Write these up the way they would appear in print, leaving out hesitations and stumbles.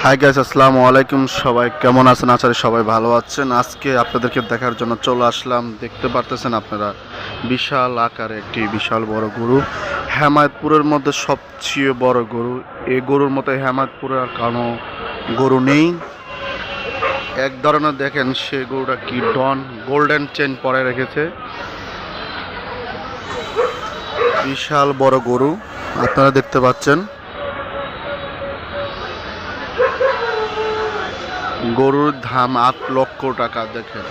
Hi guys, আসসালামু আলাইকুম। সবাই কেমন আছেন? আশা করি সবাই ভালো আছেন। আজকে আপনাদেরকে দেখার জন্য চলে আসলাম। দেখতে পারতেছেন আপনারা বিশাল আকারে একটি বিশাল বড় গরু, হেমায়তপুরের মধ্যে সবচেয়ে বড় গরু। এই গরুর মতো হেমায়তপুরে আর কোনো গরু নেই। এক ধরনের দেখেন সে গরুটা কি ডন গোল্ডেন চেন পরে রেখেছে। বিশাল বড় গরু আপনারা দেখতে পাচ্ছেন। গরুর দাম 8 লক্ষ টাকা। দেখেন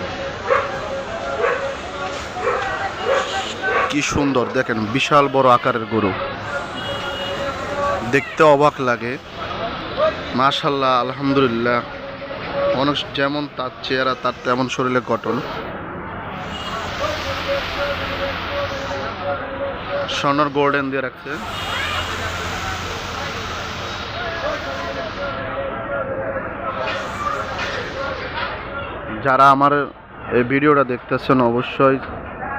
কি সুন্দর, দেখেন বিশাল বড় আকারের গরু, দেখতে অবাক লাগে। মাশাল্লাহ, আলহামদুলিল্লাহ। মানুষ যেমন তার চেহারা, তার তেমন শরীরে গঠন। স্বর্ণর গোল্ডেন দিয়ে রাখছে। যারা আমার এই ভিডিওটা দেখতেছেন অবশ্যই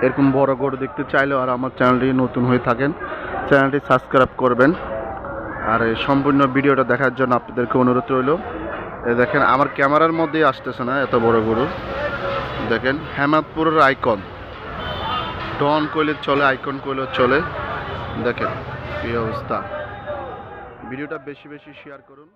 এরকম বড় গরু দেখতে চাইলেও আর আমার চ্যানেলটি নতুন হয়ে থাকেন, চ্যানেলটি সাবস্ক্রাইব করবেন। আর এই সম্পূর্ণ ভিডিওটা দেখার জন্য আপনাদেরকে অনুরোধ রইল। দেখেন আমার ক্যামেরার মধ্যেই আসতেছে না এত বড় গরু। দেখেন হেমায়তপুরের আইকন, ডন কইলে চলে, আইকন কইলে চলে। দেখেন কি অবস্থা। ভিডিওটা বেশি বেশি শেয়ার করুন।